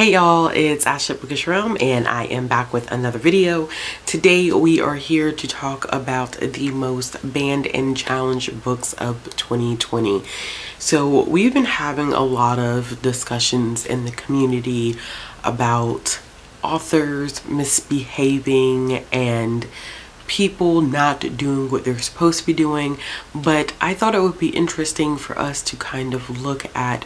Hey y'all, it's Ashley Bookish Realm and I am back with another video. Today we are here to talk about the most banned and challenged books of 2020. So we've been having a lot of discussions in the community about authors misbehaving and people not doing what they're supposed to be doing, but I thought it would be interesting for us to kind of look at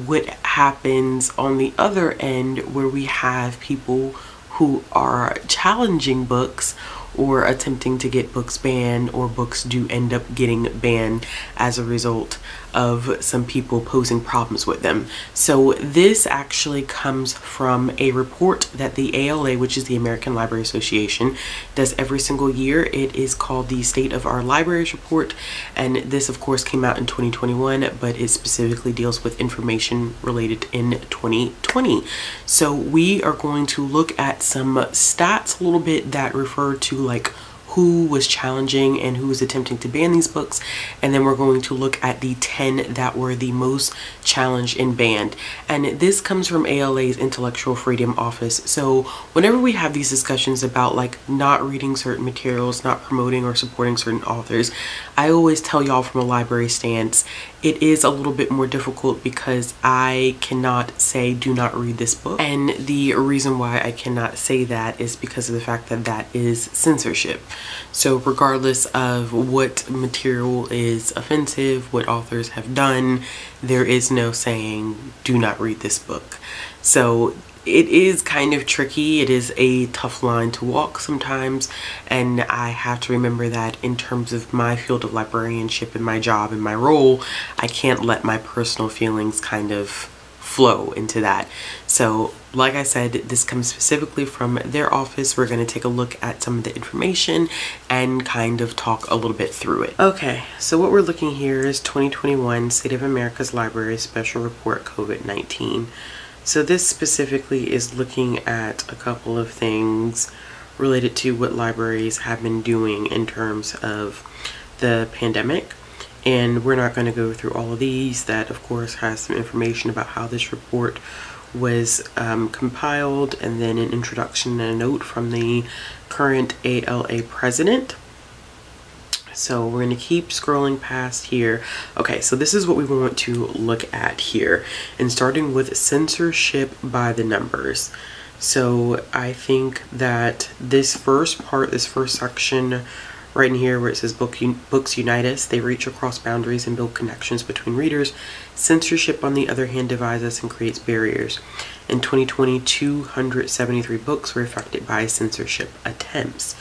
what happens on the other end, where we have people who are challenging books or attempting to get books banned, or books do end up getting banned as a result of some people posing problems with them. So this actually comes from a report that the ALA, which is the American Library Association, does every single year. It is called the State of Our Libraries Report, and this of course came out in 2021, but it specifically deals with information related in 2020. So we are going to look at some stats a little bit that refer to like who was challenging and who was attempting to ban these books, and then we're going to look at the 10 that were the most challenged and banned. And this comes from ALA's Intellectual Freedom Office. So whenever we have these discussions about like not reading certain materials, not promoting or supporting certain authors, I always tell y'all from a library stance, it is a little bit more difficult because I cannot say do not read this book. And the reason why I cannot say that is because of the fact that that is censorship. So regardless of what material is offensive, what authors have done, there is no saying do not read this book. So it is kind of tricky. It is a tough line to walk sometimes, and I have to remember that in terms of my field of librarianship and my job and my role, I can't let my personal feelings kind of flow into that. So like I said, this comes specifically from their office. We're going to take a look at some of the information and kind of talk a little bit through it. Okay, so what we're looking here is 2021 State of America's Library Special Report COVID-19. So this specifically is looking at a couple of things related to what libraries have been doing in terms of the pandemic. And we're not going to go through all of these. That of course has some information about how this report was compiled, and then an introduction and a note from the current ALA president. So we're going to keep scrolling past here. Okay, so this is what we want to look at here, and starting with censorship by the numbers. So I think that this first part, this first section right in here where it says books unite us, they reach across boundaries and build connections between readers. Censorship, on the other hand, divides us and creates barriers. In 2020, 273 books were affected by censorship attempts.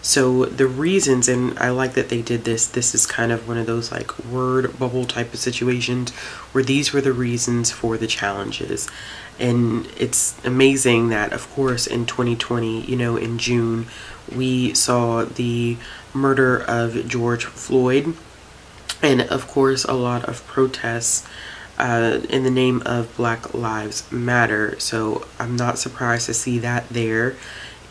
So the reasons, and I like that they did this is kind of one of those like word bubble type of situations where these were the reasons for the challenges. And it's amazing that of course in 2020, you know, in June, we saw the murder of George Floyd, and of course a lot of protests in the name of Black Lives Matter. So I'm not surprised to see that there.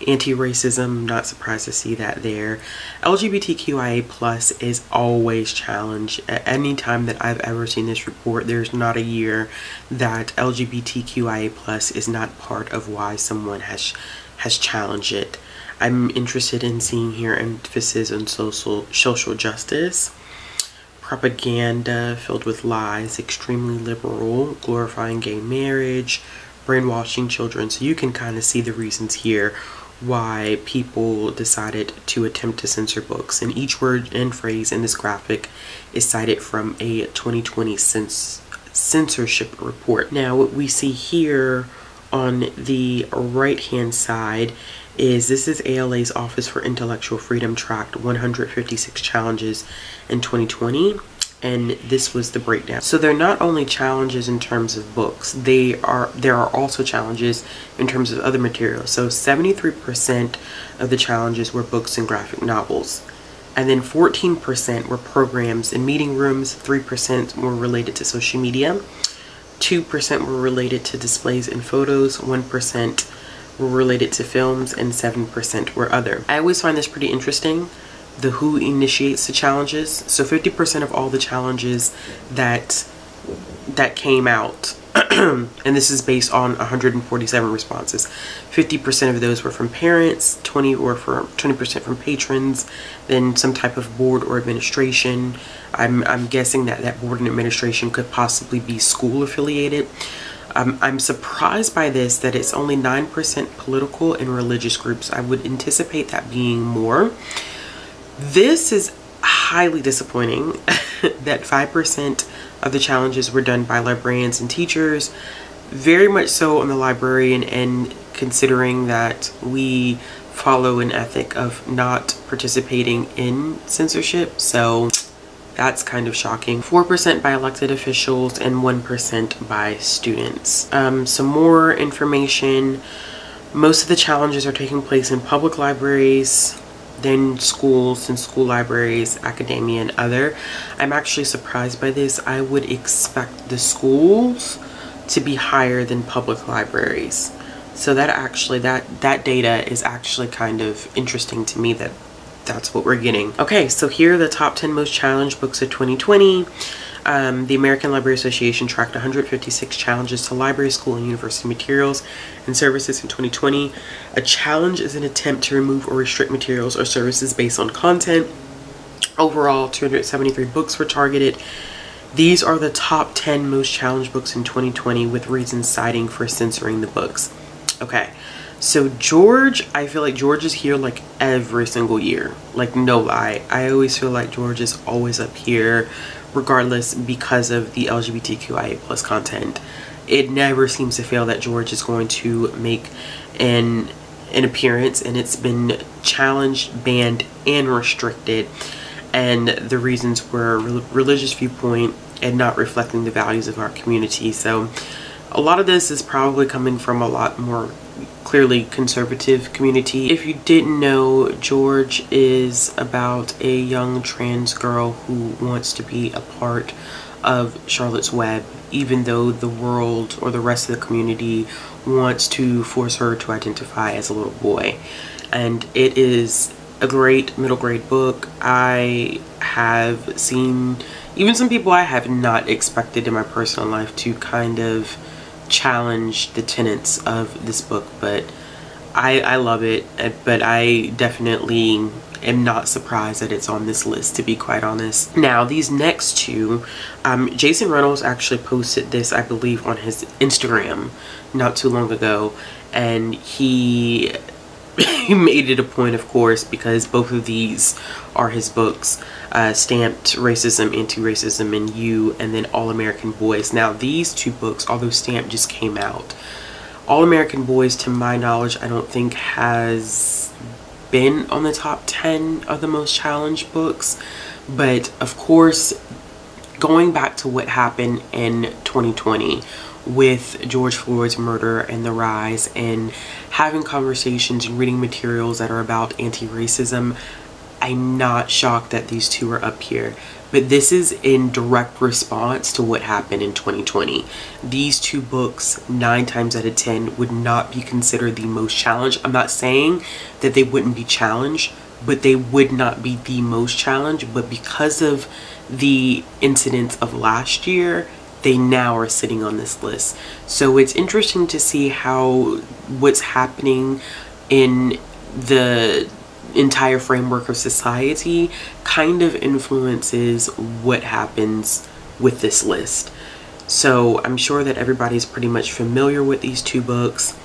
Anti-racism, not surprised to see that there. LGBTQIA plus is always challenged. At any time that I've ever seen this report, there's not a year that LGBTQIA plus is not part of why someone has challenged it. I'm interested in seeing here emphasis on social justice, propaganda filled with lies, extremely liberal, glorifying gay marriage, brainwashing children. So you can kind of see the reasons here why people decided to attempt to censor books, and each word and phrase in this graphic is cited from a 2020 censorship report. Now what we see here on the right hand side is this is ALA's Office for Intellectual Freedom tracked 156 challenges in 2020, and this was the breakdown. So they're not only challenges in terms of books, there are also challenges in terms of other materials. So 73% of the challenges were books and graphic novels, and then 14% were programs in meeting rooms, 3% were related to social media, 2% were related to displays and photos, 1% were related to films, and 7% were other. I always find this pretty interesting, the who initiates the challenges. So 50% of all the challenges that came out And this is based on 147 responses. 50% of those were from parents, 20% from patrons, then some type of board or administration. I'm guessing that board and administration could possibly be school affiliated. I'm surprised by this, that it's only 9% political and religious groups. I would anticipate that being more. This is highly disappointing that 5% of the challenges were done by librarians and teachers. Very much so on the librarian end, considering that we follow an ethic of not participating in censorship. So that's kind of shocking. 4% by elected officials and 1% by students. Some more information. Most of the challenges are taking place in public libraries, then schools and school libraries, academia, and other. I'm actually surprised by this. I would expect the schools to be higher than public libraries. So that actually, that data is actually kind of interesting to me, that's what we're getting. Okay, so here are the top 10 most challenged books of 2020. The American Library Association tracked 156 challenges to library, school, and university materials and services in 2020. A challenge is an attempt to remove or restrict materials or services based on content. Overall, 273 books were targeted. These are the top 10 most challenged books in 2020, with reasons citing for censoring the books. Okay. So George, I feel like George is here like every single year. Like, no lie. I always feel like George is always up here, regardless, because of the LGBTQIA plus content. It never seems to fail that George is going to make an appearance, and it's been challenged, banned, and restricted. And the reasons were religious viewpoint and not reflecting the values of our community. So a lot of this is probably coming from a lot more clearly conservative community. If you didn't know, George is about a young trans girl who wants to be a part of Charlotte's Web, even though the world or the rest of the community wants to force her to identify as a little boy. And it is a great middle grade book. I have seen even some people I have not expected in my personal life to kind of challenge the tenets of this book, but I love it. But I definitely am not surprised that it's on this list, to be quite honest. Now, these next two, Jason Reynolds actually posted this, I believe, on his Instagram not too long ago, and he made it a point, of course, because both of these are his books, Stamped, Racism, Anti-Racism, and You, and then All American Boys. Now, these two books, although Stamped just came out, All American Boys, to my knowledge, I don't think has been on the top 10 of the most challenged books. But, of course, going back to what happened in 2020 with George Floyd's murder and the rise, and having conversations and reading materials that are about anti-racism, I'm not shocked that these two are up here. But this is in direct response to what happened in 2020. These two books, 9 times out of 10, would not be considered the most challenged. I'm not saying that they wouldn't be challenged, but they would not be the most challenged. But because of the incidents of last year, they now are sitting on this list. So it's interesting to see how what's happening in the entire framework of society kind of influences what happens with this list. So I'm sure that everybody's pretty much familiar with these two books,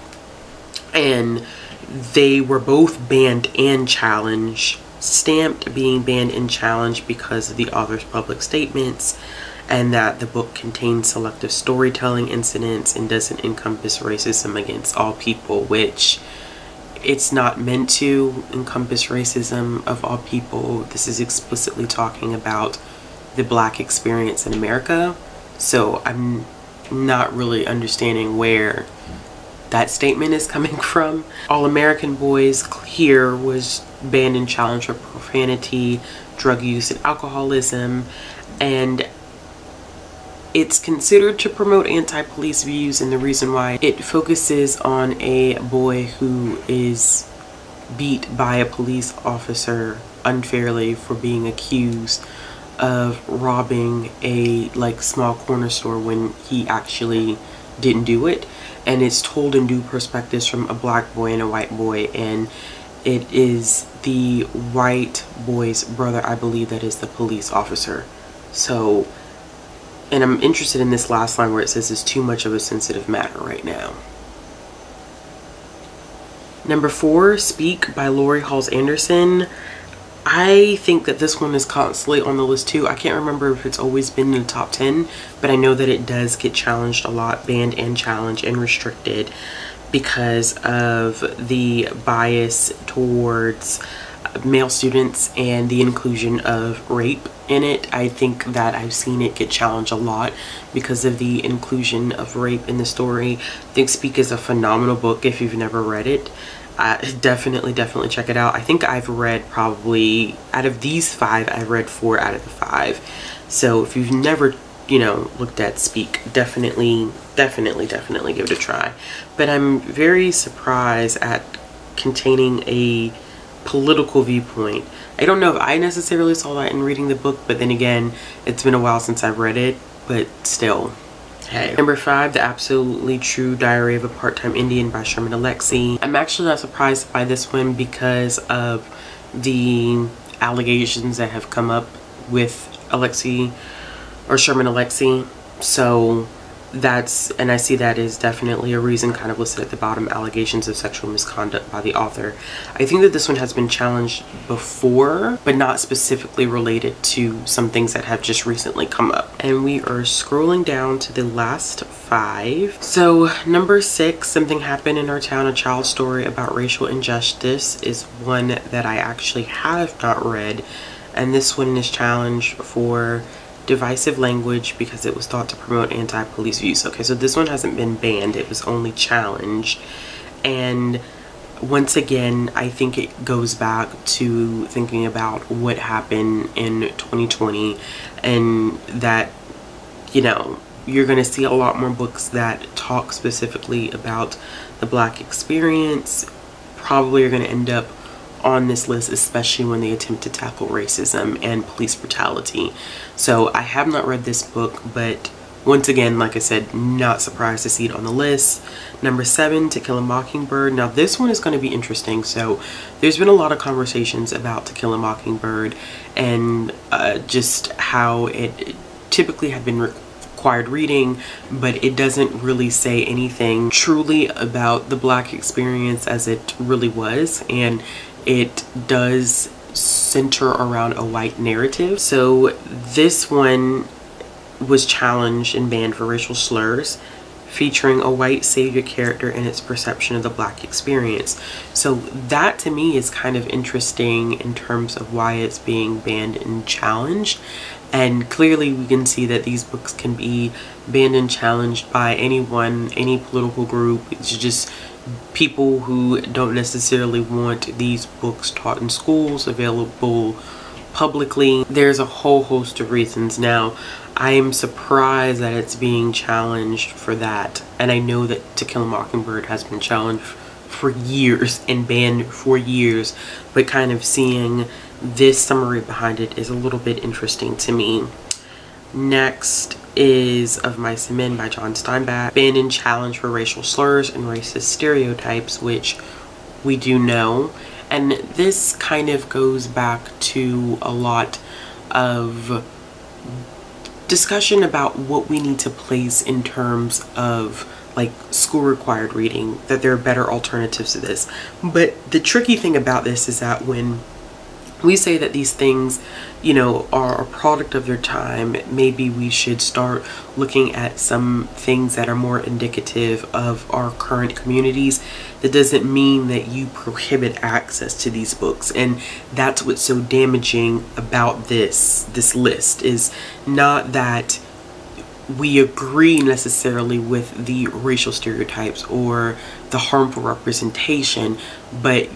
and they were both banned and challenged. Stamped being banned and challenged because of the author's public statements, and that the book contains selective storytelling incidents and doesn't encompass racism against all people, which it's not meant to encompass racism of all people. This is explicitly talking about the Black experience in America. So I'm not really understanding where that statement is coming from. All American Boys here was banned and challenged for profanity, drug use, and alcoholism, and it's considered to promote anti-police views, and the reason why it focuses on a boy who is beat by a police officer unfairly for being accused of robbing a small corner store when he actually didn't do it, and it's told in new perspectives from a black boy and a white boy, and it is the white boy's brother, I believe, that is the police officer. So, and I'm interested in this last line where it says it's too much of a sensitive matter right now. Number 4, Speak by Lori Halls Anderson. I think that this one is constantly on the list too. I can't remember if it's always been in the top 10, but I know that it does get challenged a lot, banned and challenged and restricted because of the bias towards male students and the inclusion of rape in it. I think that I've seen it get challenged a lot because of the inclusion of rape in the story. I think Speak is a phenomenal book if you've never read it. Definitely check it out. I think I've read probably, out of these 5, I've read 4 out of the 5. So if you've never, you know, looked at Speak, definitely give it a try. But I'm very surprised at containing a political viewpoint. I don't know if I necessarily saw that in reading the book, but then again, it's been a while since I've read it, but still. Hey. Number 5, The Absolutely True Diary of a Part-Time Indian by Sherman Alexie. I'm actually not surprised by this one because of the allegations that have come up with Alexie, or Sherman Alexie. So that's, and I see that is definitely a reason kind of listed at the bottom, allegations of sexual misconduct by the author. I think that this one has been challenged before, but not specifically related to some things that have just recently come up. And we are scrolling down to the last 5. So number 6, Something Happened in Our Town, A Child's Story About Racial Injustice, is one that I actually have not read. And this one is challenged for divisive language because it was thought to promote anti-police views. Okay, so this one hasn't been banned, it was only challenged. And once again, I think it goes back to thinking about what happened in 2020, and that, you know, you're going to see a lot more books that talk specifically about the Black experience. Probably are going to end up on this list, especially when they attempt to tackle racism and police brutality. So I have not read this book, but once again, like I said, not surprised to see it on the list. Number 7, To Kill a Mockingbird. Now this one is going to be interesting. So there's been a lot of conversations about To Kill a Mockingbird and just how it typically had been required reading, but it doesn't really say anything truly about the Black experience as it really was, and it does center around a white narrative. So this one was challenged and banned for racial slurs, featuring a white savior character and its perception of the Black experience. So that to me is kind of interesting in terms of why it's being banned and challenged. And clearly we can see that these books can be banned and challenged by anyone, any political group. It's just people who don't necessarily want these books taught in schools, available publicly. There's a whole host of reasons. Now, I am surprised that it's being challenged for that. And I know that To Kill a Mockingbird has been challenged for years and banned for years, but kind of seeing this summary behind it is a little bit interesting to me. Next is Of Mice and Men by John Steinbeck. Banned and challenged for racial slurs and racist stereotypes, which we do know. And this kind of goes back to a lot of discussion about what we need to place in terms of like school required reading, that there are better alternatives to this. But the tricky thing about this is that when we say that these things, you know, are a product of their time, maybe we should start looking at some things that are more indicative of our current communities. That doesn't mean that you prohibit access to these books. And that's what's so damaging about this list, is not that we agree necessarily with the racial stereotypes or the harmful representation, but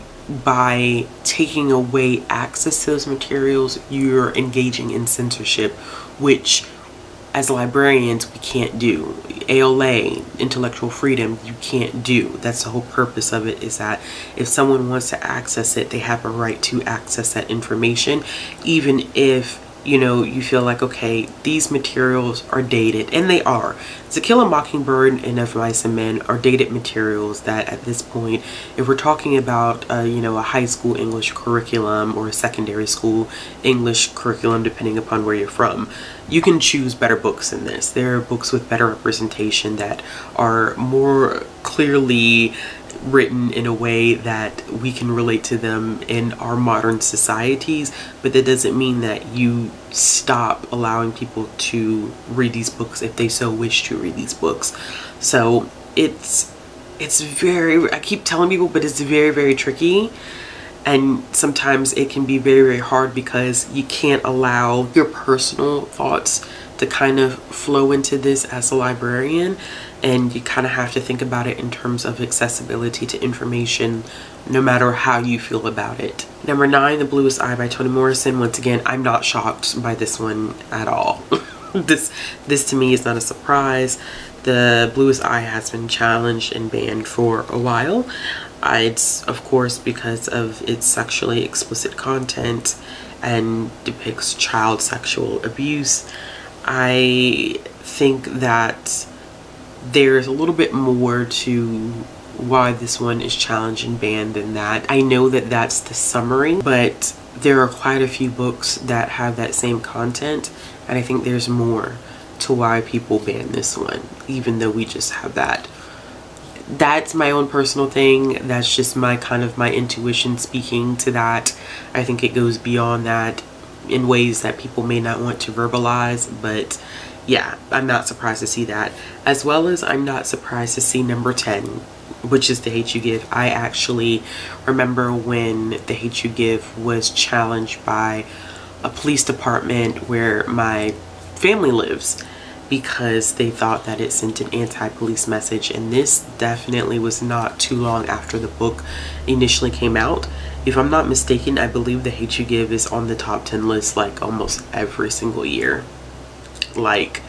by taking away access to those materials, you're engaging in censorship, which as librarians we can't do. ALA, intellectual freedom, you can't do. That's the whole purpose of it, is that if someone wants to access it, they have a right to access that information, even if you know, you feel like, okay, these materials are dated, and they are. To Kill a Mockingbird and Of Mice and Men are dated materials that at this point, if we're talking about, you know, a high school English curriculum or a secondary school English curriculum, depending upon where you're from, you can choose better books than this. There are books with better representation that are more clearly written in a way that we can relate to them in our modern societies, but that doesn't mean that you stop allowing people to read these books if they so wish to read these books. So it's very, I keep telling people, but it's very, very tricky, and sometimes it can be very, very hard because you can't allow your personal thoughts to kind of flow into this as a librarian, and you kind of have to think about it in terms of accessibility to information, no matter how you feel about it. Number 9, The Bluest Eye by Toni Morrison. Once again, I'm not shocked by this one at all. This to me is not a surprise. The Bluest Eye has been challenged and banned for a while. It's of course because of its sexually explicit content and depicts child sexual abuse. I think that there's a little bit more to why this one is challenged and banned than that. I know that that's the summary, but there are quite a few books that have that same content, and I think there's more to why people ban this one, even though we just have that. That's my own personal thing. That's just my my intuition speaking to that. I think it goes beyond that in ways that people may not want to verbalize, but yeah, I'm not surprised to see that. As well as I'm not surprised to see number 10, which is The Hate You Give. I actually remember when The Hate You Give was challenged by a police department where my family lives, because they thought that it sent an anti-police message, and this definitely was not too long after the book initially came out. If I'm not mistaken, I believe The Hate You Give is on the top 10 list like almost every single year. Like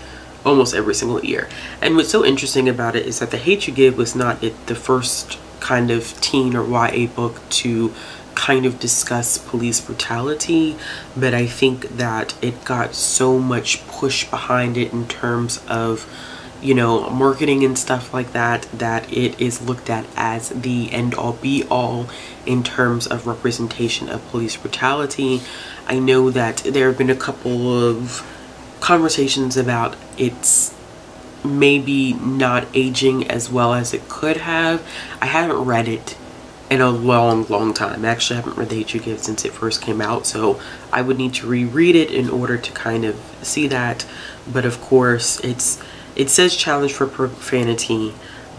almost every single year. And what's so interesting about it is that The Hate You Give was not the first kind of teen or YA book to kind of discuss police brutality, but I think that it got so much push behind it in terms of, you know, marketing and stuff like that, that it is looked at as the end all be all in terms of representation of police brutality. I know that there have been a couple of conversations about it's maybe not aging as well as it could have. I haven't read it in a long time. I actually haven't read The Hate You Give since it first came out, so I would need to reread it in order to kind of see that. But of course it says challenge for profanity,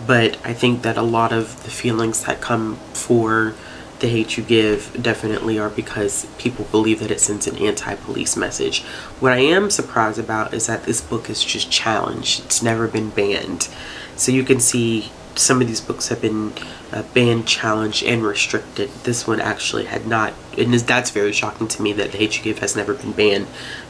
but I think that a lot of the feelings that come for The Hate You Give definitely are because people believe that it sends an anti-police message. What I am surprised about is that this book is just challenged. It's never been banned. So you can see some of these books have been banned, challenged, and restricted. This one actually had not, and that's very shocking to me that The Hate You Give has never been banned,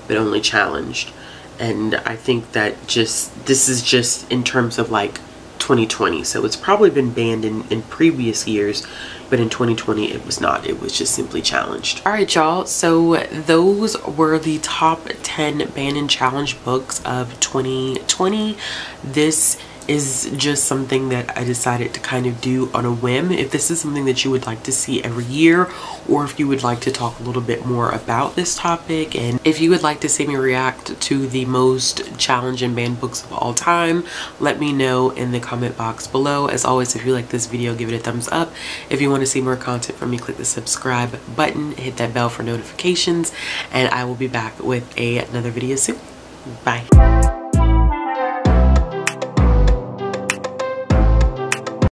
but only challenged. And I think that this is just in terms of like 2020, so it's probably been banned in previous years, but in 2020 it was not. It was just simply challenged. All right, y'all, so those were the top 10 banned and challenged books of 2020. This is just something that I decided to kind of do on a whim. If this is something that you would like to see every year, or if you would like to talk a little bit more about this topic, and if you would like to see me react to the most challenged and banned books of all time, let me know in the comment box below. As always, if you like this video, give it a thumbs up. If you want to see more content from me, click the subscribe button, hit that bell for notifications, and I will be back with another video soon. Bye.